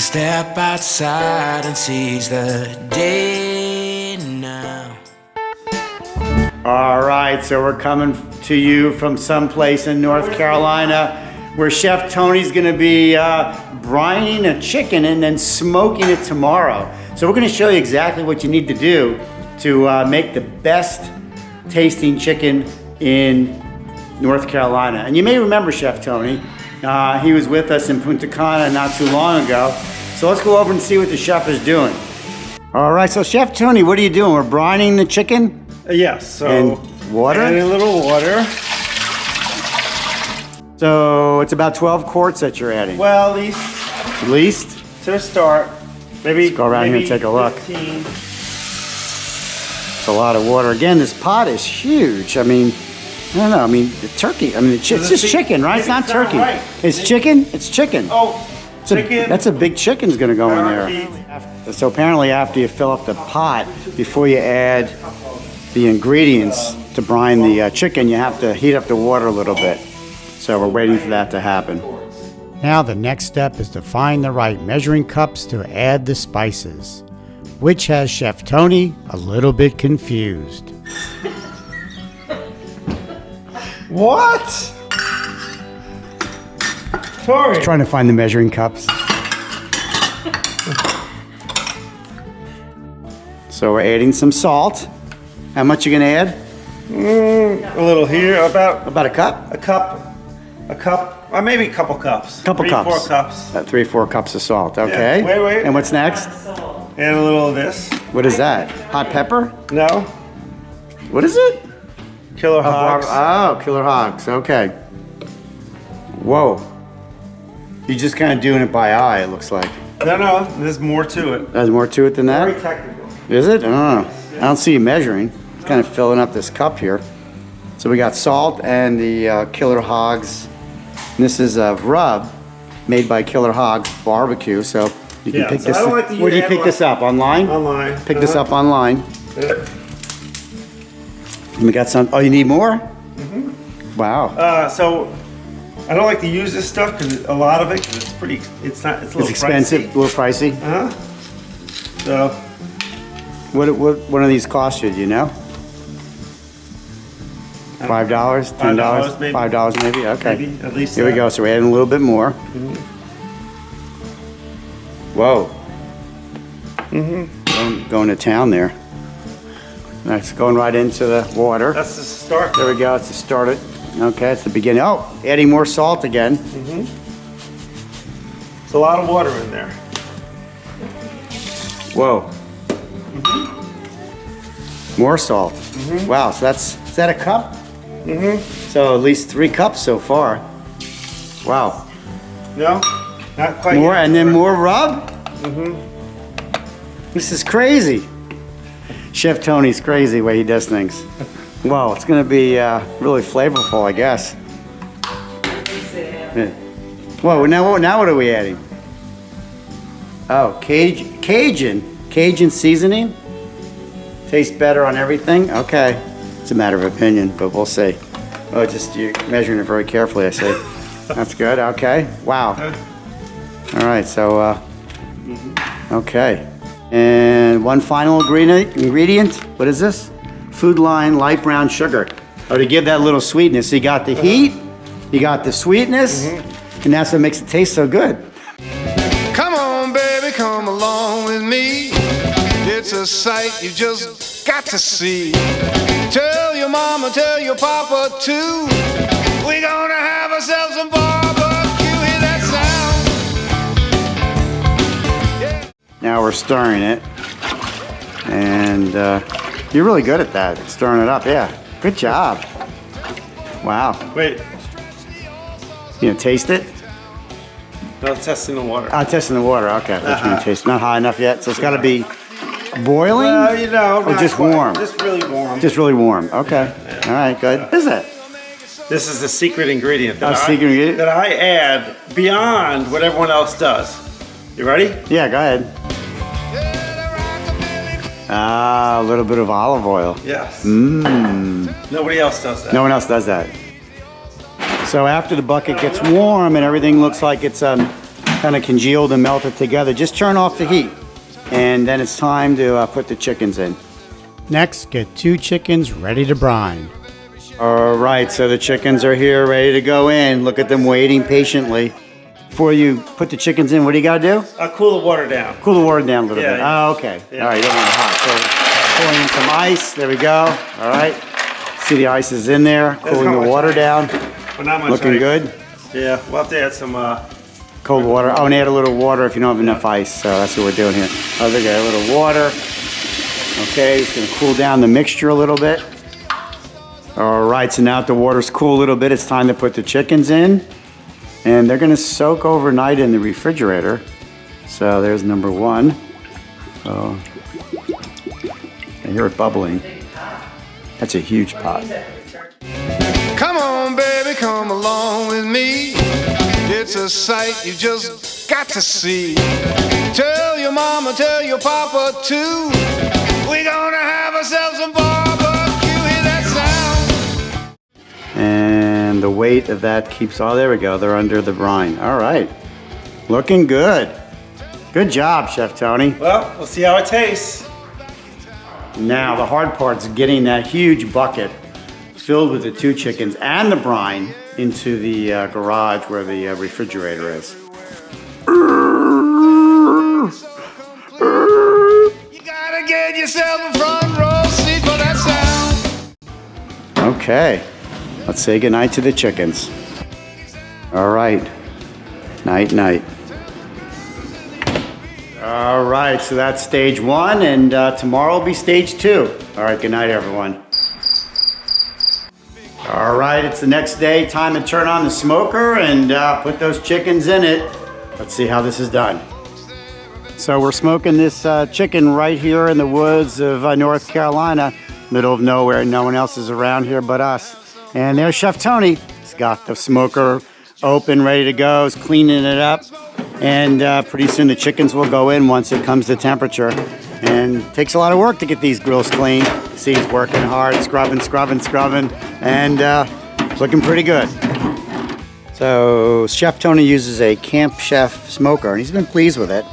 step outside and seize the day now. All right, so we're coming to you from someplace in North Carolina where Chef Tony's gonna be brining a chicken and then smoking it tomorrow. So we're gonna show you exactly what you need to do to make the best tasting chicken in North Carolina. And you may remember Chef Tony. He was with us in Punta Cana not too long ago. So let's go over and see what the chef is doing. All right, so Chef Tony, what are you doing? We're brining the chicken? Yes, so and water? Adding a little water. So it's about 12 quarts that you're adding? Well, at least. At least? To start. Maybe let's go around here and take a look. 15. It's a lot of water. Again, this pot is huge. I mean, I don't know. I mean, the turkey. I mean, it's just chicken, right? It's not turkey. Right. It's chicken? It's chicken. Oh, chicken. That's a big chicken's gonna go in there. So apparently after you fill up the pot, before you add the ingredients to brine the chicken, you have to heat up the water a little bit. So we're waiting for that to happen. Now the next step is to find the right measuring cups to add the spices, which has Chef Tony a little bit confused. What? Sorry. Trying to find the measuring cups. So we're adding some salt. How much you gonna add? A little here, about a cup. A cup, or maybe a couple cups. Couple cups. 3-4 cups. 3-4 cups of salt. Okay. Yeah. Wait. And what's next? Add a little of this. What is that? Hot pepper? No. What is it? Killer hogs. Oh, killer hogs. Okay. Whoa. You're just kind of doing it by eye, it looks like. No, there's more to it. There's more to it than that? Very technical. Is it? I don't know. I don't see you measuring. It's kind of filling up this cup here. So we got salt and the Killer Hogs. And this is a rub made by Killer Hogs BBQ. So you can pick this up. Where do you pick this up? Online? Online. Pick this up online. Yeah. And we got some. Oh, you need more? Mm-hmm. Wow. So I don't like to use this stuff because a lot of it, cause it's pretty. It's not. It's a little expensive. pricey. A little pricey. So. What one of these cost you? Do you know? $5, $10, maybe. $5 maybe. Okay. Maybe, at least. Here we go. So we're adding a little bit more. Mm-hmm. Whoa. Going to town there. That's going right into the water. That's the start. There we go. It's the start it. Okay, it's the beginning. Oh, adding more salt again. It's a lot of water in there. Whoa. More salt. Wow. So is that a cup? So at least 3 cups so far. Wow. No, not quite. More yet. and then more rub? This is crazy. Chef Tony's crazy the way he does things. Wow, it's gonna be really flavorful, I guess. Yeah. Whoa, now what are we adding? Oh, Cajun seasoning? Tastes better on everything? Okay. It's a matter of opinion, but we'll see. Oh, just you're measuring it very carefully, I see. That's good, okay. Wow. All right, so, okay. And one final ingredient. What is this? Food Line light brown sugar. Oh, to give that little sweetness. So you got the heat, you got the sweetness, and that's what makes it taste so good. Come on, baby, come along with me. It's a sight you just got to see. Tell your mama, tell your papa too. We're gonna have ourselves some barbecue. Hear that sound? Yeah. Now we're stirring it. And you're really good at that, stirring it up. Yeah, good job. Wow. Wait. You gonna taste it? No, testing the water. Testing the water, okay. What you gonna taste? Not high enough yet, so it's gotta be boiling? Well, you know, or just warm? Just really warm. Just really warm, okay. All right, good. What is it? This is the secret ingredient that, secret ingredient? that I add beyond what everyone else does. You ready? Yeah, go ahead. Ah, a little bit of olive oil. Yes. Mmm. Nobody else does that. No one else does that. So after the bucket gets warm and everything looks like it's kind of congealed and melted together. Just turn off the heat. And then it's time to put the chickens in. Next, get 2 chickens ready to brine. All right, so the chickens are here, ready to go in. Look at them waiting patiently. Before you put the chickens in, what do you got to do? Cool the water down. Cool the water down a little bit. Yeah. Oh, okay. Yeah. All right, you don't want it hot. So pouring in some ice. There we go. All right. See the ice is in there. Cooling the water down. But not much. Looking ice. good. Yeah, we'll have to add some. Cold water. Oh, and add a little water if you don't have enough ice. So that's what we're doing here. Oh, they got a little water. Okay, it's going to cool down the mixture a little bit. All right, so now that the water's cool a little bit, it's time to put the chickens in. And they're going to soak overnight in the refrigerator. So there's number 1. Oh, I hear it bubbling. That's a huge pot. Come on, baby, come along with me. It's a sight you just got to see. Tell your mama, tell your papa too. We're gonna have ourselves some barbecue. Hear that sound? And the weight of that keeps, oh, there we go. They're under the brine. All right. Looking good. Good job, Chef Tony. Well, we'll see how it tastes. Now, the hard part's getting that huge bucket filled with the 2 chickens and the brine into the garage where the refrigerator is. You gotta get yourself a front row seat for that sound. Okay, let's say goodnight to the chickens. All right, night, night. All right, so that's stage 1, and tomorrow will be stage 2. All right, good night, everyone. All right, it's the next day. Time to turn on the smoker and put those chickens in it. Let's see how this is done. So we're smoking this chicken right here in the woods of North Carolina, middle of nowhere. No one else is around here but us. And there's Chef Tony. He's got the smoker open, ready to go. He's cleaning it up. And pretty soon the chickens will go in once it comes to temperature. And it takes a lot of work to get these grills clean. See, he's working hard, scrubbing, and looking pretty good. So Chef Tony uses a Camp Chef smoker, and he's been pleased with it.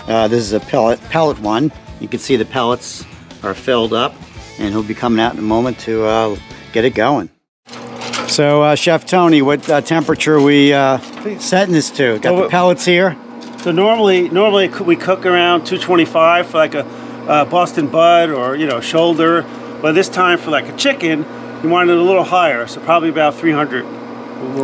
This is a pellet one. You can see the pellets are filled up, and he'll be coming out in a moment to get it going. So Chef Tony, what temperature are we setting this to? Got the pellets here. So normally we cook around 225 for like a Boston butt or shoulder, but this time for like a chicken, you want it a little higher, so probably about 300.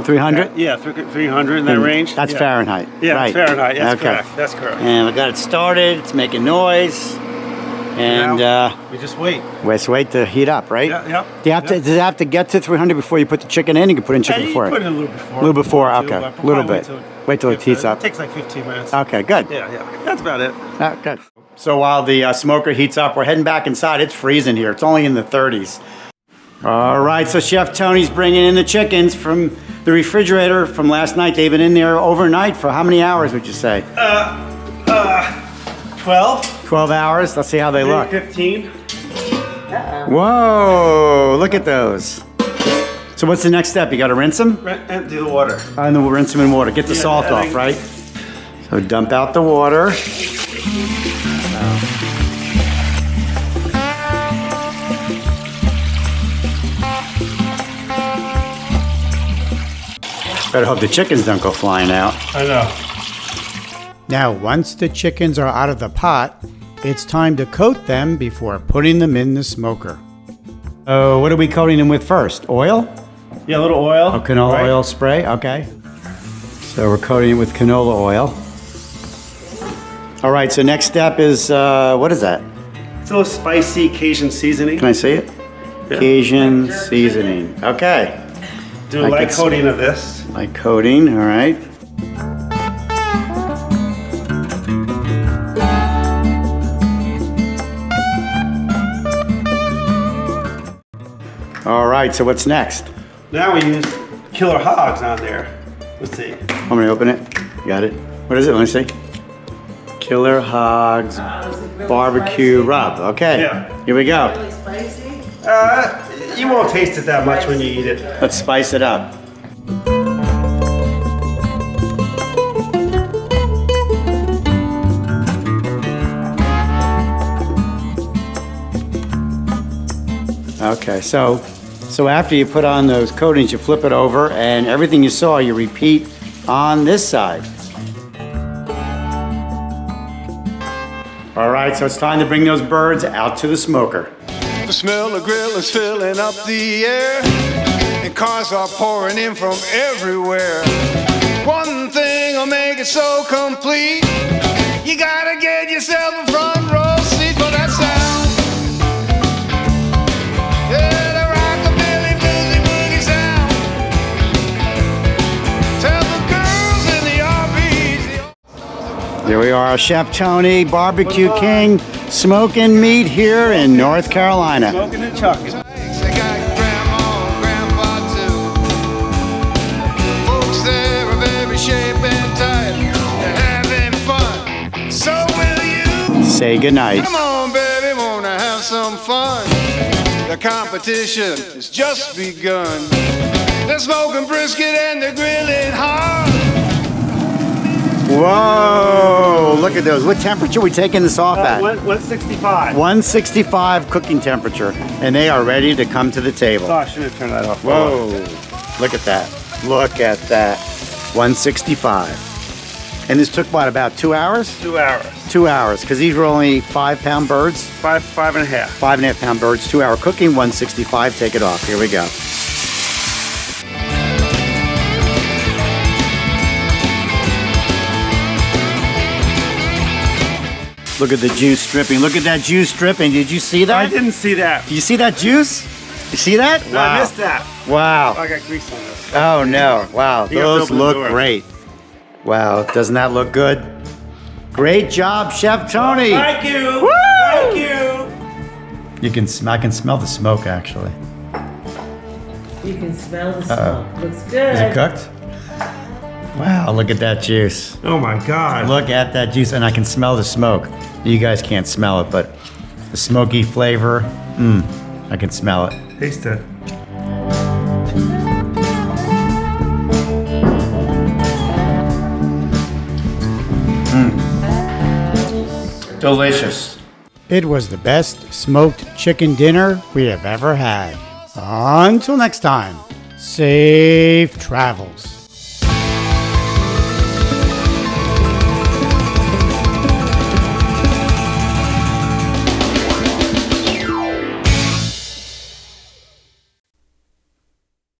300? Yeah, 300 in that range. That's Fahrenheit. Yeah, right. Fahrenheit. That's okay. correct. That's correct. And we got it started. It's making noise. And we just wait. let's wait to heat up, right? Yeah. Does it have to get to 300 before you put the chicken in? You can put in chicken before you it. put it in a little before. A little before, too, okay. but A little probably bit. Wait till it heats up. It takes like 15 minutes. Okay, good. Yeah. That's about it. Good. So while the smoker heats up, we're heading back inside. It's freezing here. It's only in the 30s. All right, so Chef Tony's bringing in the chickens from the refrigerator from last night. They've been in there overnight for how many hours, would you say? 12. 12 hours. Let's see how they look. 15. Whoa, look at those. So what's the next step? You got to rinse them? Empty the water. And then we'll rinse them in water. Get the salt off, right? So dump out the water. Better hope the chickens don't go flying out. I know. Now, once the chickens are out of the pot, it's time to coat them before putting them in the smoker. Oh, what are we coating them with first? Oil? Yeah, a little oil. Oh, canola oil spray, okay. So we're coating it with canola oil. All right, so next step is, what is that? It's a little spicy Cajun seasoning. Can I see it? Yeah. Cajun seasoning, okay. Do a light coating of this. Light coating, all right. All right, so what's next? Now we use killer hogs on there. Let's see. Want me to open it? Got it. What is it? Let me see. Killer Hogs BBQ Rub. Okay. Yeah. Here we go. Really spicy? You won't taste it that much when you eat it. Let's spice it up. Okay, so after you put on those coatings, you flip it over, and everything you saw, you repeat on this side. All right, so it's time to bring those birds out to the smoker. The smell of grill is filling up the air, and cars are pouring in from everywhere. One thing will make it so complete. You gotta get yourself a front row seat for that sound. Yeah, the rockabilly bluesy boogie sound. Tell the girls in the RVs. Here we are, Chef Tony, Barbecue King, smoking meat here in North Carolina. Smoking and chucking. They got grandma and grandpa too. Folks there of every shape and type. They're having fun. So will you? Say goodnight. Come on, baby, wanna have some fun. The competition has just begun. They're smoking brisket and they're grilling hard. Whoa, look at those. What temperature are we taking this off at? 165. 165 cooking temperature, and they are ready to come to the table. Oh, I should have turned that off. Whoa, look at that. Look at that. 165. And this took what, about 2 hours? 2 hours. 2 hours, because these were only 5-pound birds. Five and a half. 5.5 pound birds, 2 hour cooking, 165. Take it off. Here we go. Look at the juice dripping. Look at that juice dripping. Did you see that? I didn't see that. Do you see that juice? You see that? No, I missed that. Wow. I got grease on this. Oh no. Wow. You have to Those open the look door. great. Wow. Doesn't that look good? Great job, Chef Tony. Thank you. Woo! Thank you. I can smell the smoke actually. You can smell the smoke. Looks good. Is it cooked? Wow, look at that juice. Oh my God. Look at that juice, and I can smell the smoke. You guys can't smell it, but the smoky flavor, I can smell it. Taste it. Delicious. It was the best smoked chicken dinner we have ever had. Until next time, safe travels.